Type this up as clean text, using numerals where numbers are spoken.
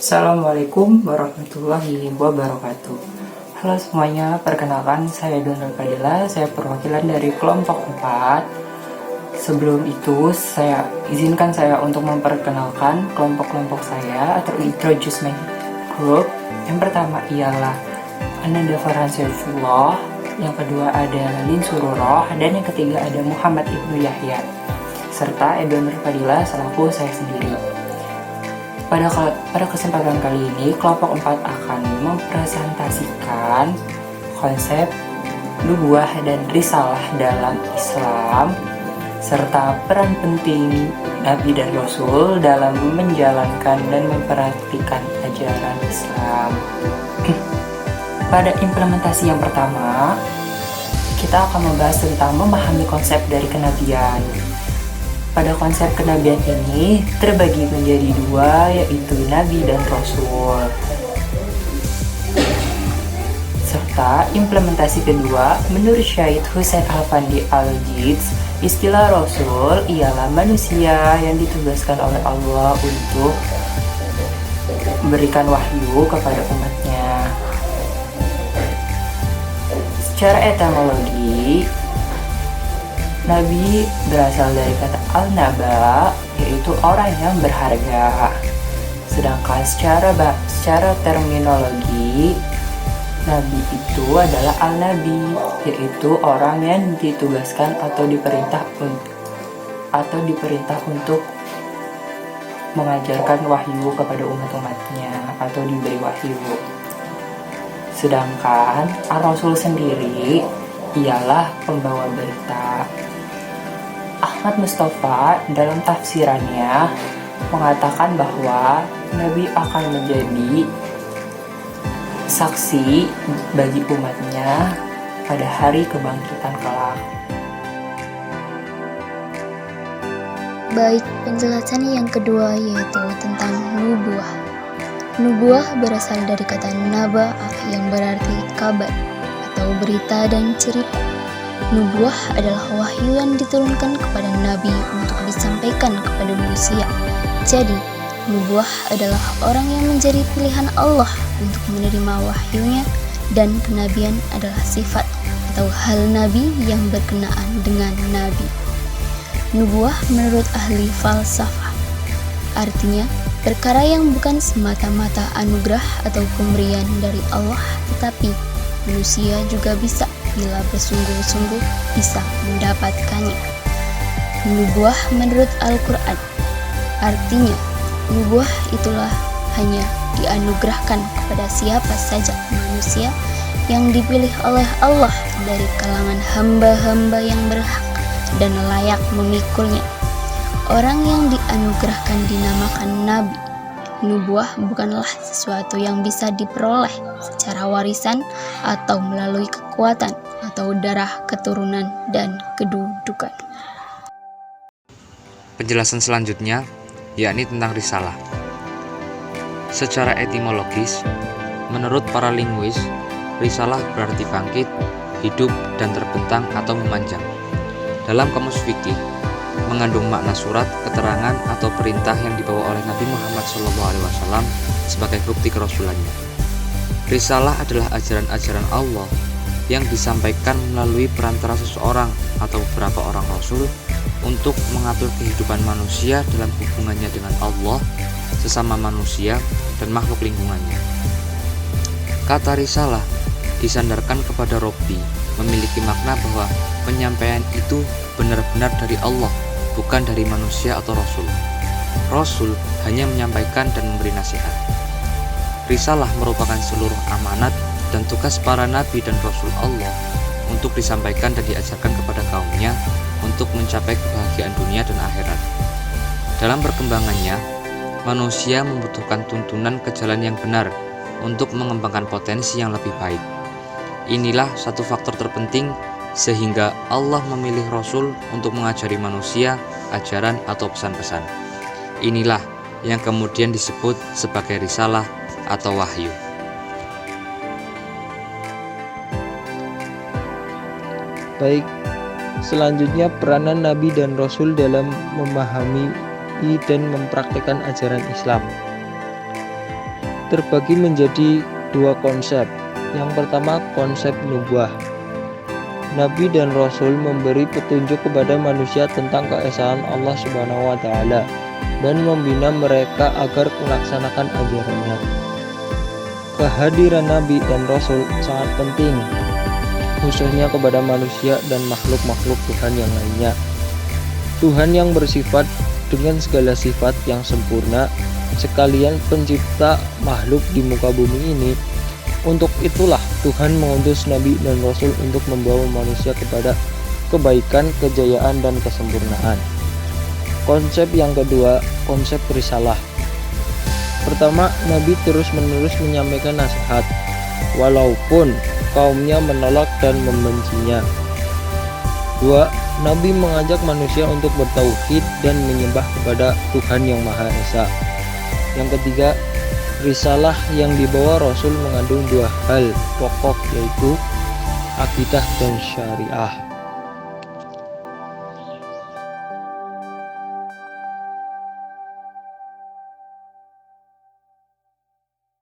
Assalamualaikum warahmatullahi wabarakatuh. Halo semuanya, perkenalkan saya Donald Padilla, saya perwakilan dari kelompok 4. Sebelum itu, izinkan saya untuk memperkenalkan kelompok-kelompok saya atau introduce my group. Yang pertama ialah Ananda Farhan Saifullah, yang kedua ada Lin Sururoh, dan yang ketiga ada Muhammad Ibnu Yahya, serta Edo Nur Padilla selaku saya sendiri. Pada kesempatan kali ini, kelompok 4 akan mempresentasikan konsep nubuah dan risalah dalam Islam, serta peran penting Nabi dan Rasul dalam menjalankan dan mempraktikkan ajaran Islam. Pada implementasi yang pertama, kita akan membahas tentang memahami konsep dari kenabian. Pada konsep kenabian ini terbagi menjadi dua, yaitu Nabi dan Rasul. Serta implementasi kedua, menurut Syahid Hussein Al-Fandi Al-Jids, istilah Rasul ialah manusia yang ditugaskan oleh Allah untuk memberikan wahyu kepada umatnya. Secara etimologi, Nabi berasal dari kata al-naba, yaitu orang yang berharga. Sedangkan secara terminologi, Nabi itu adalah al-nabi, yaitu orang yang ditugaskan atau diperintah untuk mengajarkan wahyu kepada umat-umatnya atau diberi wahyu. Sedangkan Ar-Rasul sendiri ialah pembawa berita. Ahmad Mustafa dalam tafsirannya mengatakan bahwa Nabi akan menjadi saksi bagi umatnya pada hari kebangkitan kelak. Baik, penjelasan yang kedua yaitu tentang nubuah. Nubuah berasal dari kata naba yang berarti kabar atau berita dan cerita. Nubuah adalah wahyu yang diturunkan kepada Nabi untuk disampaikan kepada manusia. Jadi, nubuah adalah orang yang menjadi pilihan Allah untuk menerima wahyunya, dan kenabian adalah sifat atau hal Nabi yang berkenaan dengan Nabi. Nubuah menurut ahli falsafah artinya perkara yang bukan semata-mata anugerah atau pemberian dari Allah, tetapi manusia juga bisa bila bersungguh-sungguh bisa mendapatkannya. Nubuah menurut Al-Quran artinya nubuah itulah hanya dianugerahkan kepada siapa saja manusia yang dipilih oleh Allah dari kalangan hamba-hamba yang berhak dan layak memikulnya. Orang yang dianugerahkan dinamakan Nabi. Nubuah bukanlah sesuatu yang bisa diperoleh secara warisan atau melalui kekuatan atau darah keturunan dan kedudukan. Penjelasan selanjutnya yakni tentang risalah. Secara etimologis, menurut para linguis, risalah berarti bangkit, hidup, dan terbentang atau memanjang. Dalam kamus fikih, mengandung makna surat, keterangan, atau perintah yang dibawa oleh Nabi Muhammad SAW sebagai bukti kerasulannya. Risalah adalah ajaran-ajaran Allah yang disampaikan melalui perantara seseorang atau beberapa orang rasul untuk mengatur kehidupan manusia dalam hubungannya dengan Allah, sesama manusia, dan makhluk lingkungannya. Kata risalah disandarkan kepada Robbi, memiliki makna bahwa penyampaian itu benar-benar dari Allah, bukan dari manusia atau Rasul. Rasul hanya menyampaikan dan memberi nasihat. Risalah merupakan seluruh amanat dan tugas para nabi dan Rasul Allah untuk disampaikan dan diajarkan kepada kaumnya untuk mencapai kebahagiaan dunia dan akhirat. Dalam perkembangannya, manusia membutuhkan tuntunan ke jalan yang benar untuk mengembangkan potensi yang lebih baik. Inilah satu faktor terpenting sehingga Allah memilih Rasul untuk mengajari manusia ajaran atau pesan-pesan. Inilah yang kemudian disebut sebagai risalah atau wahyu. Baik, selanjutnya peranan Nabi dan Rasul dalam memahami dan mempraktikkan ajaran Islam. terbagi menjadi dua konsep. Yang pertama, konsep nubuah. Nabi dan Rasul memberi petunjuk kepada manusia tentang keesaan Allah Subhanahu wa Ta'ala dan membina mereka agar melaksanakan ajarannya. Kehadiran Nabi dan Rasul sangat penting, khususnya kepada manusia dan makhluk-makhluk Tuhan yang lainnya. Tuhan yang bersifat dengan segala sifat yang sempurna, sekalian pencipta makhluk di muka bumi ini. Untuk itulah Tuhan mengutus Nabi dan Rasul untuk membawa manusia kepada kebaikan, kejayaan, dan kesempurnaan. Konsep yang kedua, konsep risalah. Pertama, Nabi terus-menerus menyampaikan nasihat, walaupun kaumnya menolak dan membencinya. Dua, Nabi mengajak manusia untuk bertauhid dan menyembah kepada Tuhan yang Maha Esa. Yang ketiga, risalah yang dibawa Rasul mengandung dua hal pokok, yaitu akidah dan syariah.